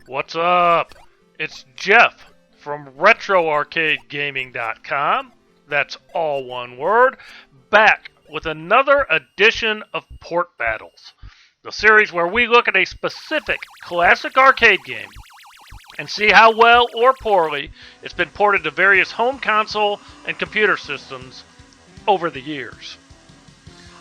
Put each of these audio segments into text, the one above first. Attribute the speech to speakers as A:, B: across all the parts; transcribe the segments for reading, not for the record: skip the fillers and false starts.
A: What's up? It's Jeff from RetroArcadeGaming.com. That's all one word. Back with another edition of Port Battles, the series where we look at a specific classic arcade game and see how well or poorly it's been ported to various home console and computer systems over the years.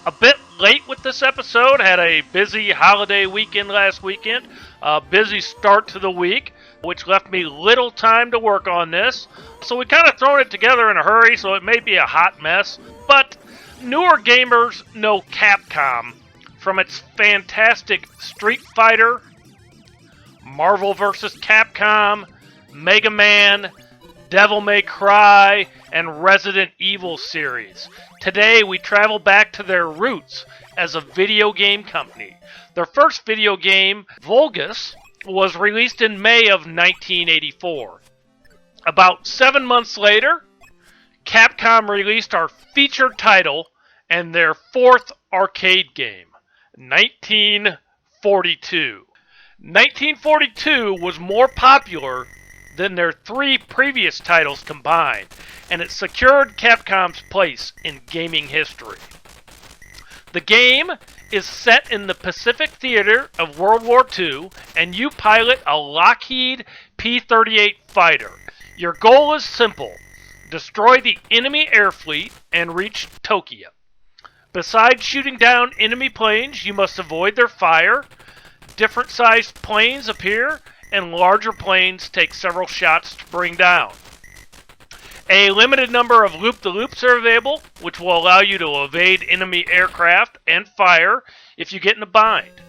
A: A bit late with this episode, had a busy holiday weekend last weekend, a busy start to the week, which left me little time to work on this. So we kind of thrown it together in a hurry, so it may be a hot mess. But newer gamers know Capcom from its fantastic Street Fighter, Marvel vs. Capcom, Mega Man, Devil May Cry, and Resident Evil series. Today we travel back to their roots as a video game company. Their first video game, Vulgus, was released in May of 1984. About 7 months later, Capcom released our featured title and their fourth arcade game, 1942. 1942 was more popular than their three previous titles combined, and it secured Capcom's place in gaming history. The game is set in the Pacific Theater of World War II, and you pilot a Lockheed P-38 fighter. Your goal is simple: destroy the enemy air fleet and reach Tokyo. Besides shooting down enemy planes, you must avoid their fire. Different sized planes appear, and larger planes take several shots to bring down. A limited number of loop-the-loops are available, which will allow you to evade enemy aircraft and fire if you get in a bind.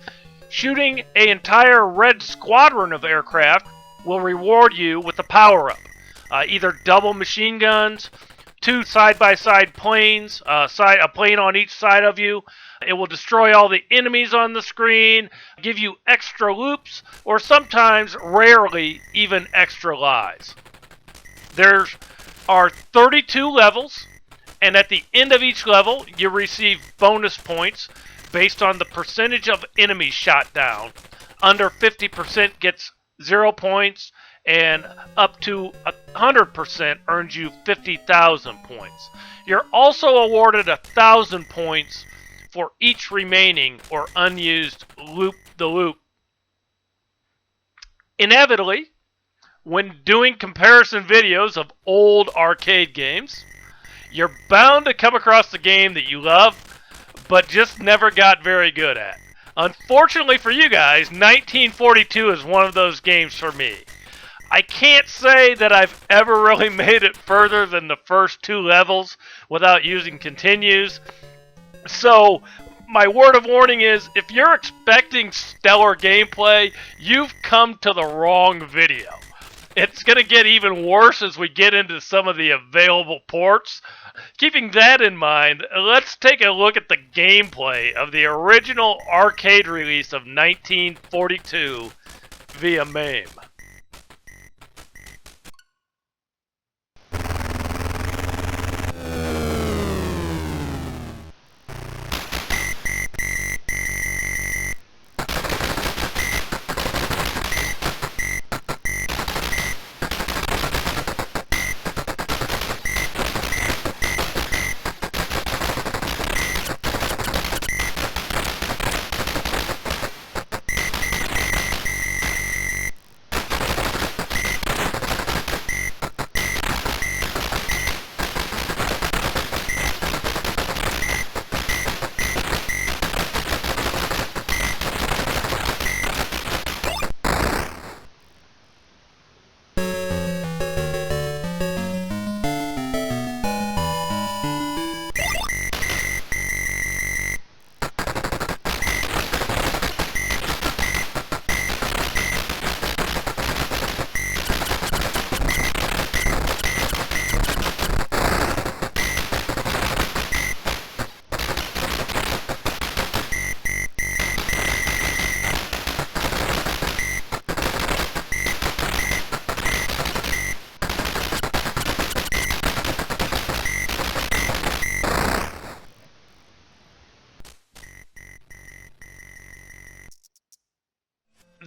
A: Shooting an entire red squadron of aircraft will reward you with a power-up. Either double machine guns, two side-by-side planes, a plane on each side of you. It will destroy all the enemies on the screen, give you extra loops, or sometimes, rarely, even extra lives. There are 32 levels, and at the end of each level, you receive bonus points based on the percentage of enemies shot down. Under 50% gets 0 points, and up to 100% earns you 50,000 points. You're also awarded 1,000 points for each remaining or unused loop-the-loop. Inevitably, when doing comparison videos of old arcade games, you're bound to come across the game that you love, but just never got very good at. Unfortunately for you guys, 1942 is one of those games for me. I can't say that I've ever really made it further than the first two levels without using continues. So, my word of warning is, if you're expecting stellar gameplay, you've come to the wrong video. It's going to get even worse as we get into some of the available ports. Keeping that in mind, let's take a look at the gameplay of the original arcade release of 1942 via MAME.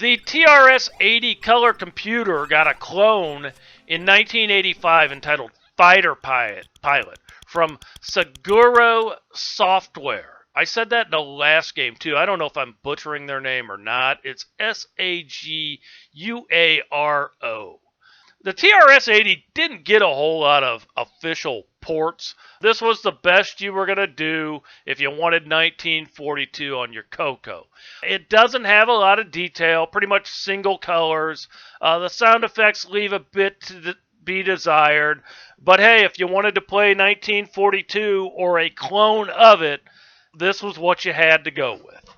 A: The TRS-80 color computer got a clone in 1985 entitled Fighter Pilot from Saguro Software. I said that in the last game, too. I don't know if I'm butchering their name or not. It's Saguaro. The TRS-80 didn't get a whole lot of official ports. This was the best you were going to do if you wanted 1942 on your Coco. It doesn't have a lot of detail, pretty much single colors. The sound effects leave a bit to be desired. But hey, if you wanted to play 1942 or a clone of it, this was what you had to go with.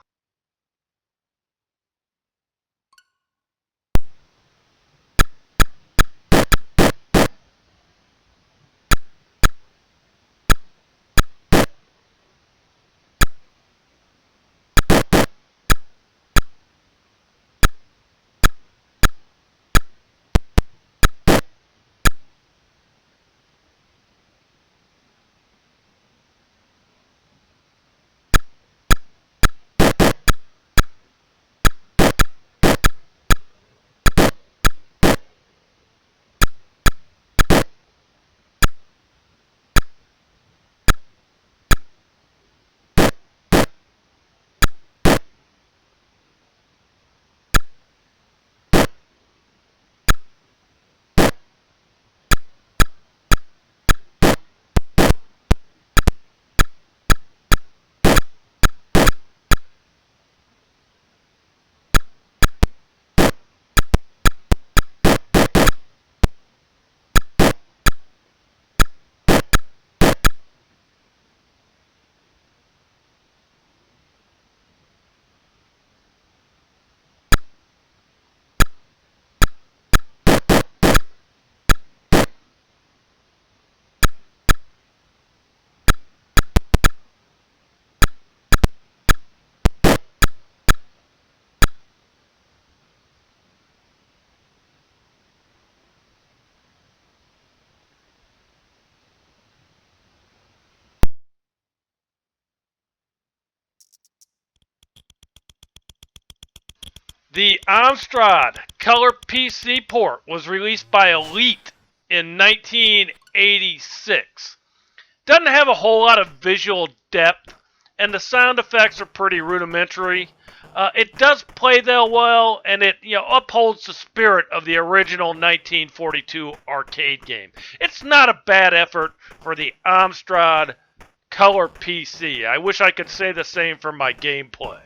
A: The Amstrad Color PC port was released by Elite in 1986. Doesn't have a whole lot of visual depth, and the sound effects are pretty rudimentary. It does play though well, and it upholds the spirit of the original 1942 arcade game. It's not a bad effort for the Amstrad Color PC. I wish I could say the same for my gameplay.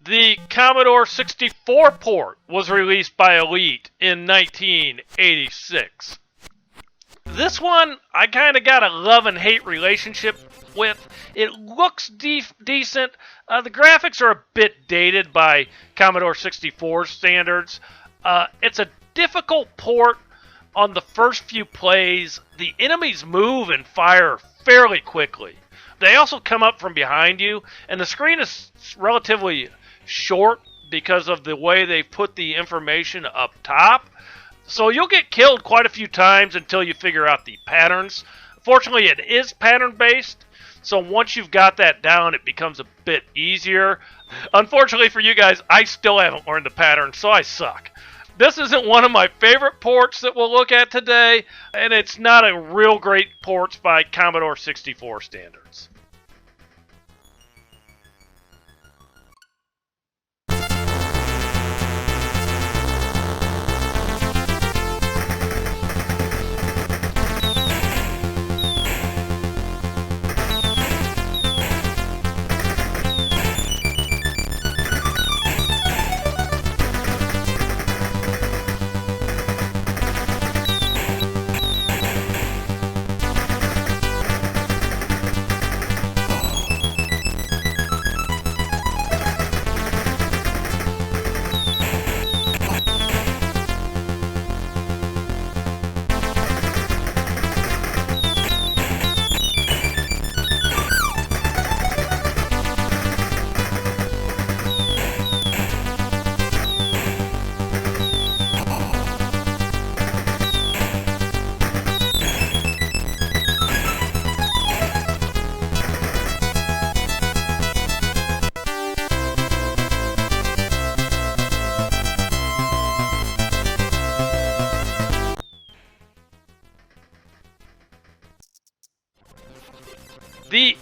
A: The Commodore 64 port was released by Elite in 1986. This one, I kind of got a love and hate relationship with. It looks decent. The graphics are a bit dated by Commodore 64 standards. It's a difficult port on the first few plays. The enemies move and fire fairly quickly. They also come up from behind you, and the screen is relatively short because of the way they put the information up top. So you'll get killed quite a few times until you figure out the patterns. Fortunately, it is pattern-based, so once you've got that down, it becomes a bit easier. Unfortunately for you guys, I still haven't learned the pattern, so I suck. This isn't one of my favorite ports that we'll look at today, and it's not a real great port by Commodore 64 standards.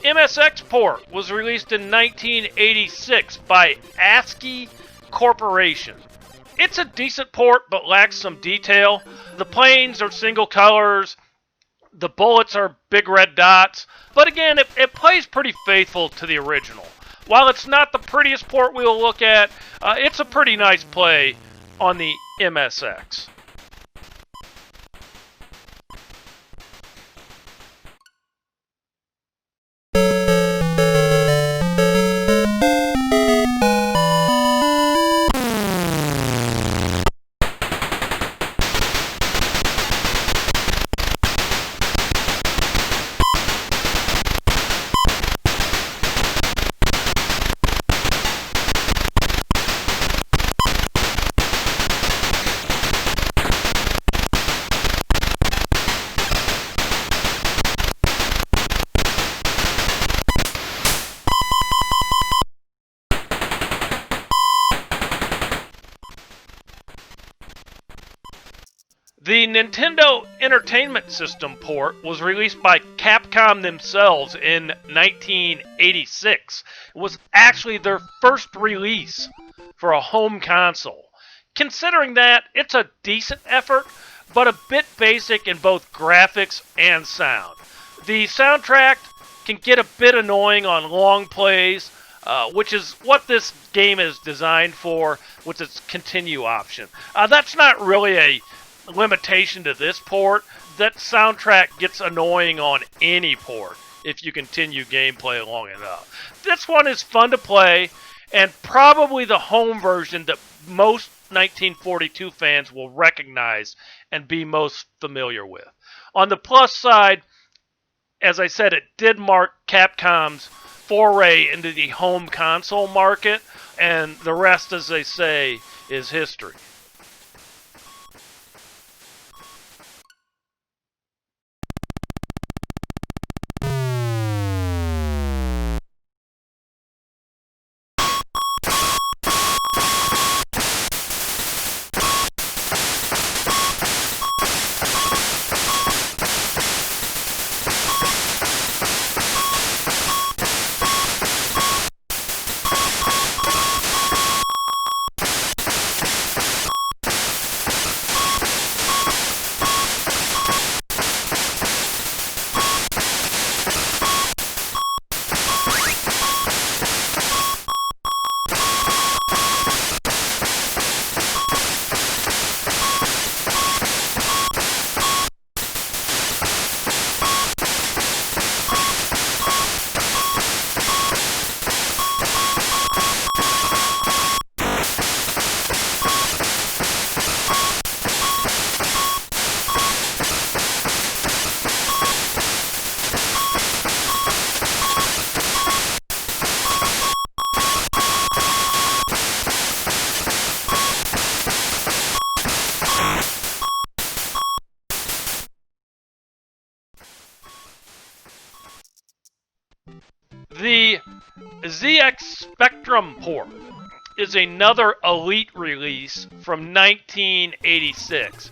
A: MSX port was released in 1986 by ASCII Corporation. It's a decent port, but lacks some detail. The planes are single colors. The bullets are big red dots. But again, it plays pretty faithful to the original. While it's not the prettiest port we'll look at, it's a pretty nice play on the MSX. The Nintendo Entertainment System port was released by Capcom themselves in 1986. It was actually their first release for a home console. Considering that, it's a decent effort, but a bit basic in both graphics and sound. The soundtrack can get a bit annoying on long plays, which is what this game is designed for with its continue option. That's not really a limitation to this port. That soundtrack gets annoying on any port if you continue gameplay long enough. This one is fun to play, and probably the home version that most 1942 fans will recognize and be most familiar with. On the plus side, as I said, it did mark Capcom's foray into the home console market, and the rest, as they say, is history. The ZX Spectrum port is another Elite release from 1986.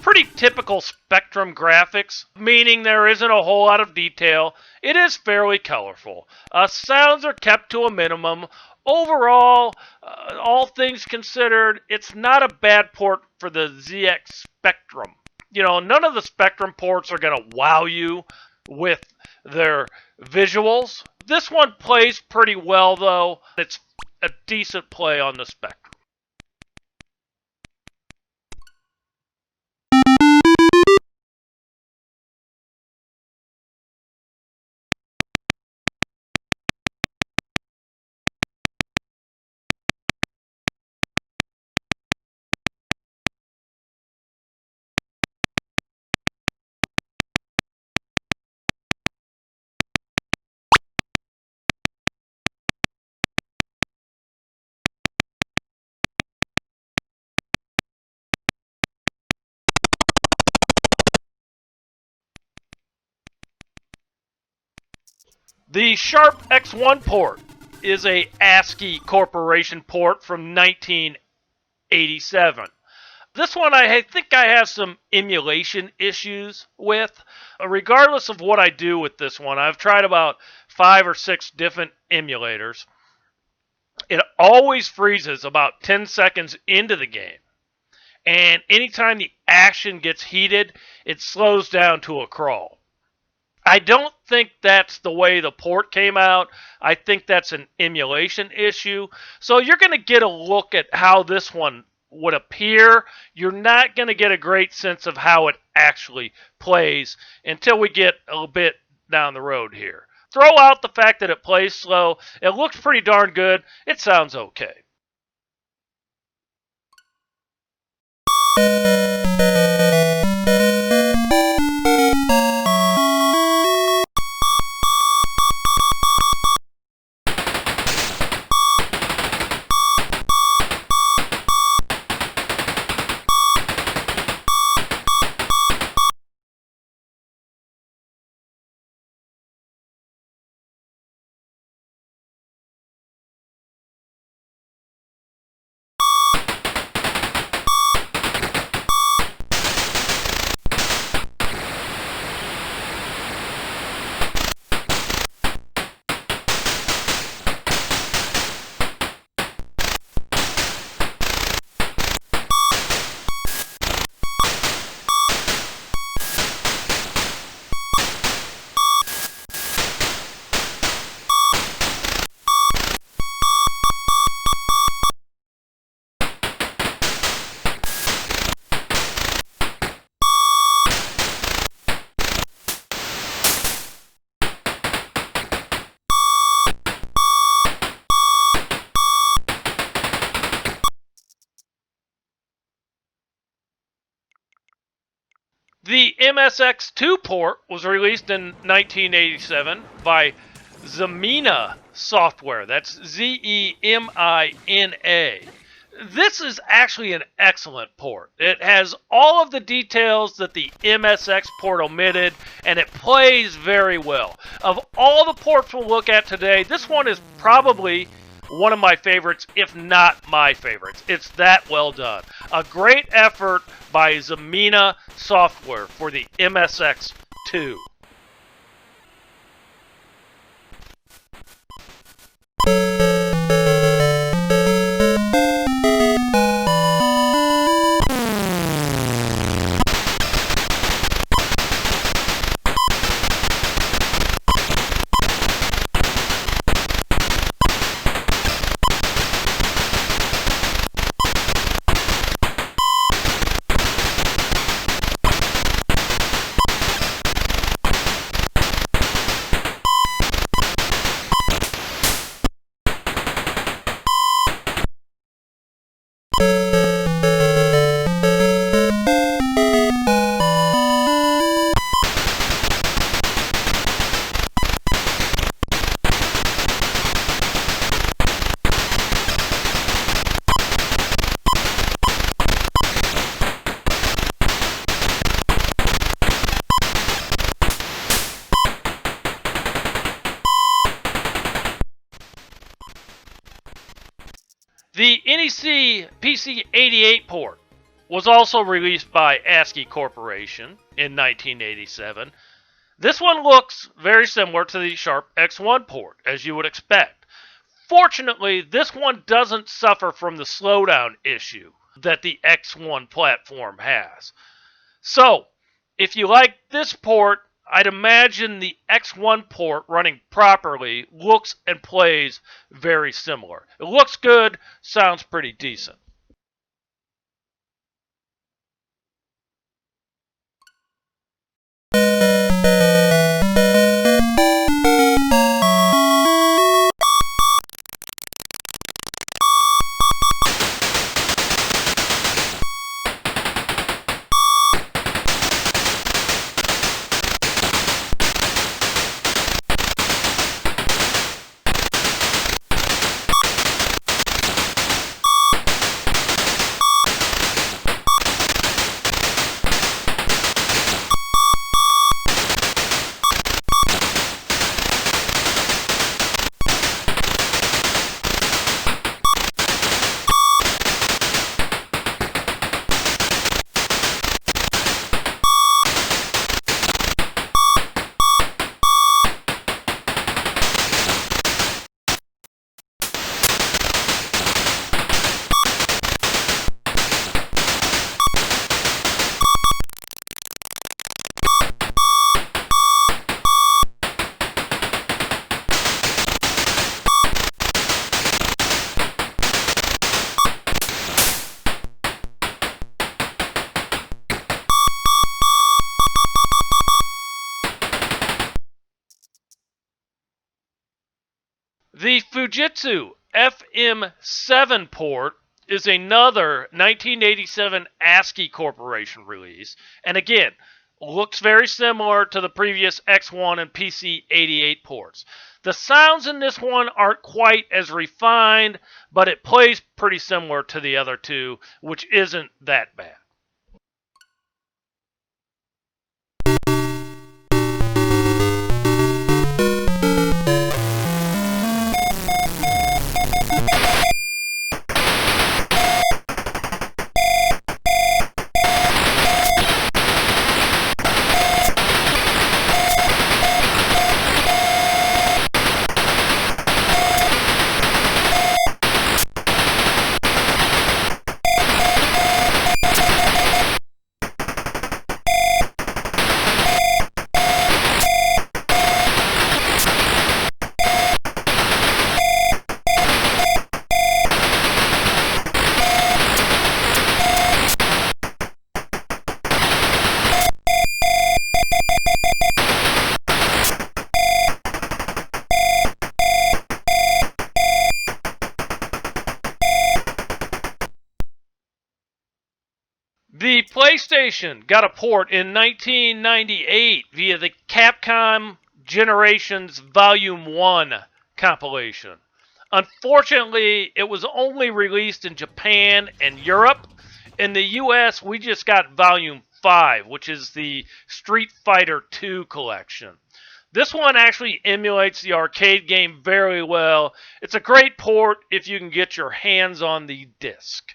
A: Pretty typical Spectrum graphics, meaning there isn't a whole lot of detail. It is fairly colorful. Sounds are kept to a minimum. Overall, all things considered, it's not a bad port for the ZX Spectrum. You know, none of the Spectrum ports are going to wow you with their visuals. This one plays pretty well, though. It's a decent play on the Spectrum. The Sharp X1 port is a ASCII Corporation port from 1987. This one I think I have some emulation issues with. Regardless of what I do with this one, I've tried about 5 or 6 different emulators. It always freezes about 10 seconds into the game. And anytime the action gets heated, it slows down to a crawl. I don't think that's the way the port came out. I think that's an emulation issue. So you're going to get a look at how this one would appear. You're not going to get a great sense of how it actually plays until we get a little bit down the road here. Throw out the fact that it plays slow. It looks pretty darn good. It sounds okay. The MSX2 port was released in 1987 by Zemina Software. That's Zemina. This is actually an excellent port. It has all of the details that the MSX port omitted, and it plays very well. Of all the ports we'll look at today, this one is probably one of my favorites, if not my favorites. It's that well done. A great effort by Zemina Software for the MSX2. The NEC PC-88 port was also released by ASCII Corporation in 1987. This one looks very similar to the Sharp X1 port, as you would expect. Fortunately, this one doesn't suffer from the slowdown issue that the X1 platform has. So, if you like this port, I'd imagine the X1 port running properly looks and plays very similar. It looks good, sounds pretty decent. The Fujitsu FM-7 port is another 1987 ASCII Corporation release, and again, looks very similar to the previous X1 and PC-88 ports. The sounds in this one aren't quite as refined, but it plays pretty similar to the other two, which isn't that bad. The PlayStation got a port in 1998 via the Capcom Generations Volume 1 compilation. Unfortunately, it was only released in Japan and Europe. In the US, we just got Volume 5, which is the Street Fighter II collection. This one actually emulates the arcade game very well. It's a great port if you can get your hands on the disc.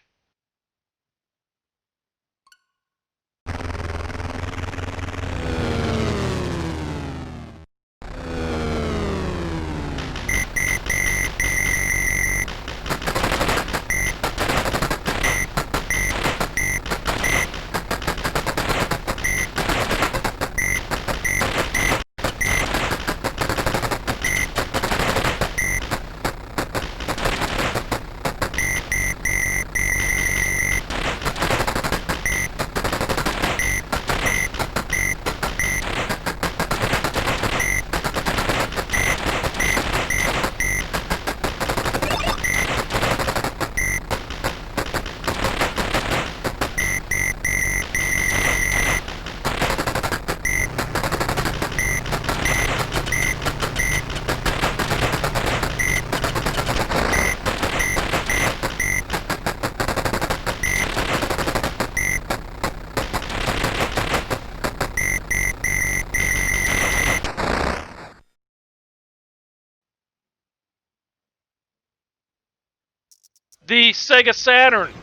A: The Sega Saturn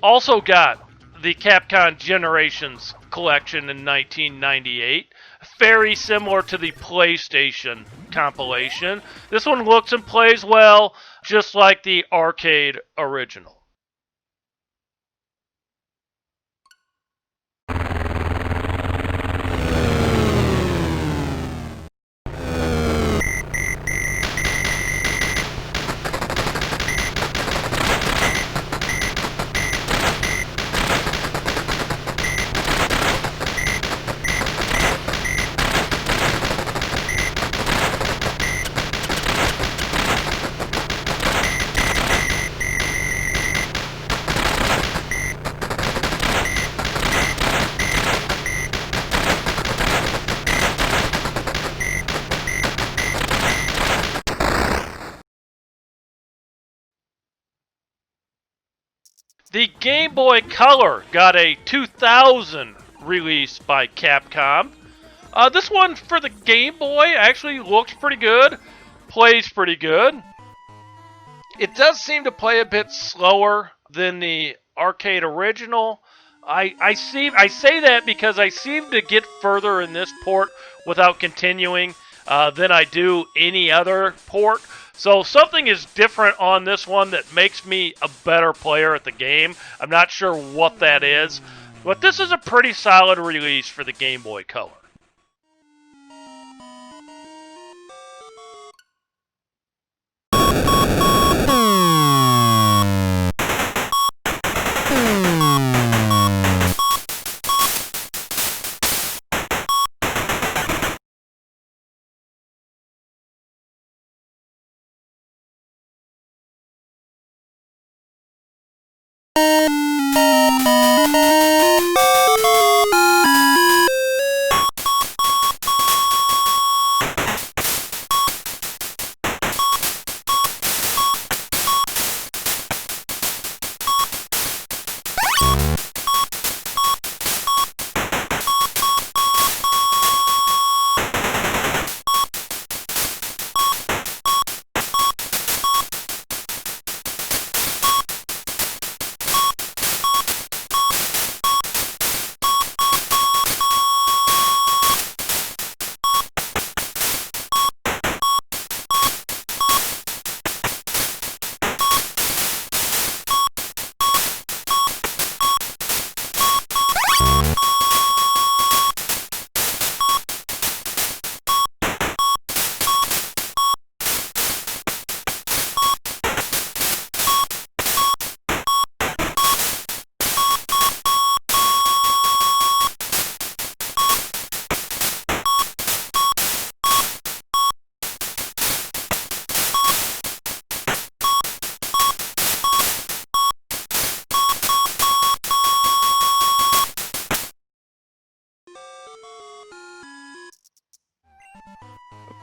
A: also got the Capcom Generations collection in 1998. Very similar to the PlayStation compilation. This one looks and plays well, just like the arcade original. The Game Boy Color got a 2000 release by Capcom. This one for the Game Boy actually looks pretty good, plays pretty good. It does seem to play a bit slower than the arcade original. I say that because I seem to get further in this port without continuing than I do any other port. So something is different on this one that makes me a better player at the game. I'm not sure what that is, but this is a pretty solid release for the Game Boy Color.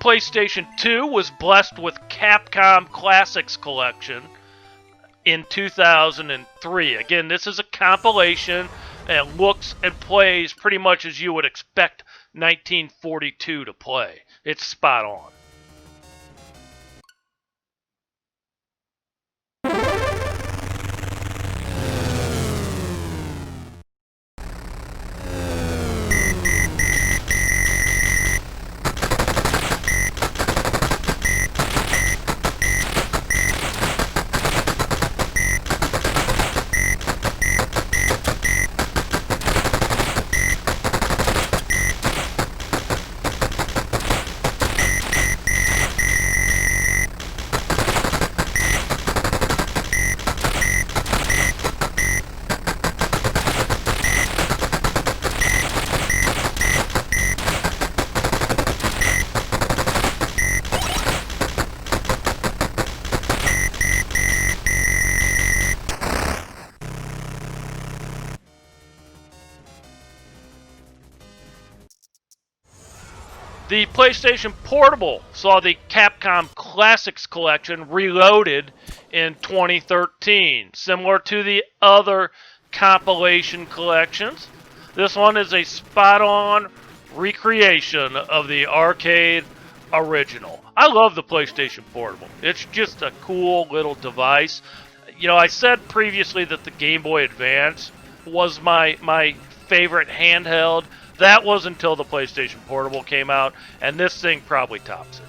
A: PlayStation 2 was blessed with Capcom Classics Collection in 2003. Again, this is a compilation and looks and plays pretty much as you would expect 1942 to play. It's spot on. The PlayStation Portable saw the Capcom Classics Collection reloaded in 2013, similar to the other compilation collections. This one is a spot-on recreation of the arcade original. I love the PlayStation Portable. It's just a cool little device. You know, I said previously that the Game Boy Advance was my favorite handheld. That was until the PlayStation Portable came out, and this thing probably tops it.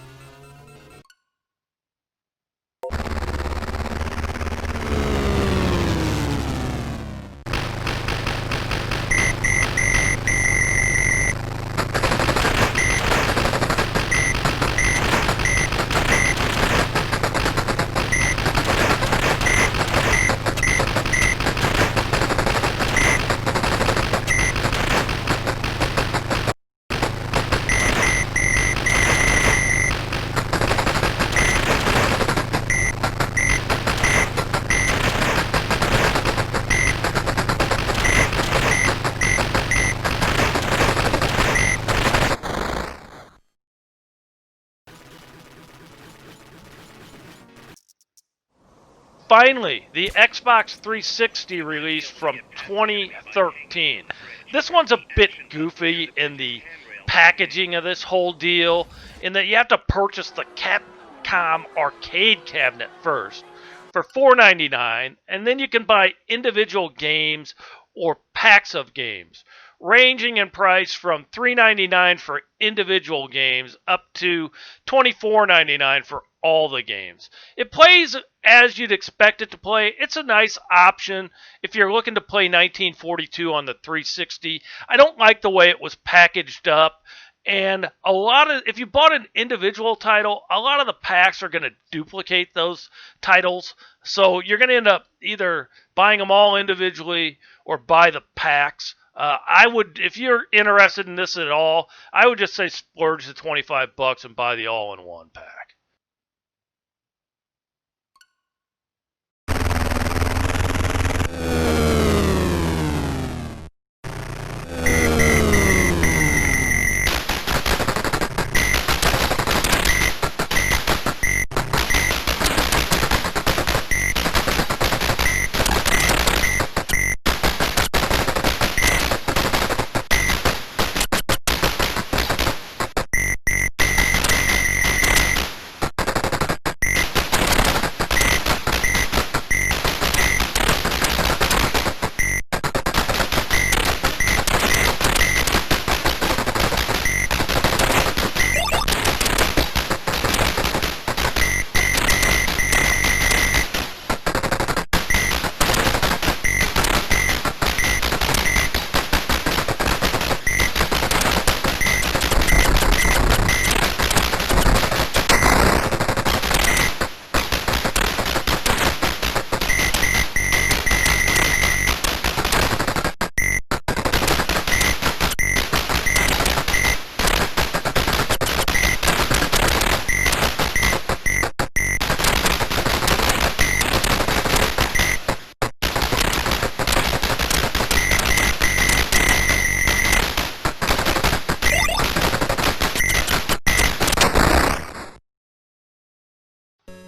A: Finally, the Xbox 360 release from 2013. This one's a bit goofy in the packaging of this whole deal, in that you have to purchase the Capcom Arcade Cabinet first for $4.99, and then you can buy individual games or packs of games, ranging in price from $3.99 for individual games up to $24.99 for all the games. It plays as you'd expect it to play. It's a nice option if you're looking to play 1942 on the 360. I don't like the way it was packaged up. And if you bought an individual title, a lot of the packs are going to duplicate those titles. So you're going to end up either buying them all individually or buy the packs. If you're interested in this at all, I would just say splurge the $25 and buy the all-in-one pack.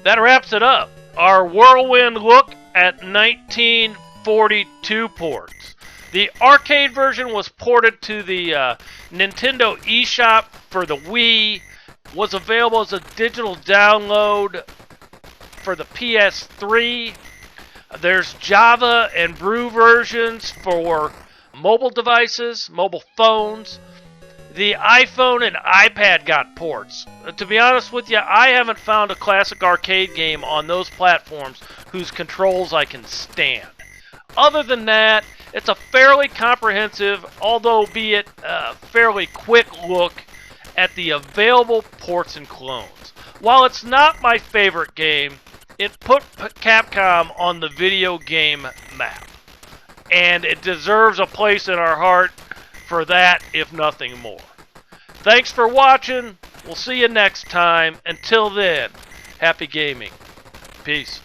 A: that wraps it up. Our whirlwind look at 1942 ports. The arcade version was ported to the Nintendo eShop for the Wii, was available as a digital download for the PS3. There's Java and Brew versions for mobile devices, mobile phones. The iPhone and iPad got ports. To be honest with you, I haven't found a classic arcade game on those platforms whose controls I can stand. Other than that, it's a fairly comprehensive, although be it fairly quick look at the available ports and clones. While it's not my favorite game, it put Capcom on the video game map. And it deserves a place in our heart for that, if nothing more. Thanks for watching. We'll see you next time. Until then, happy gaming. Peace.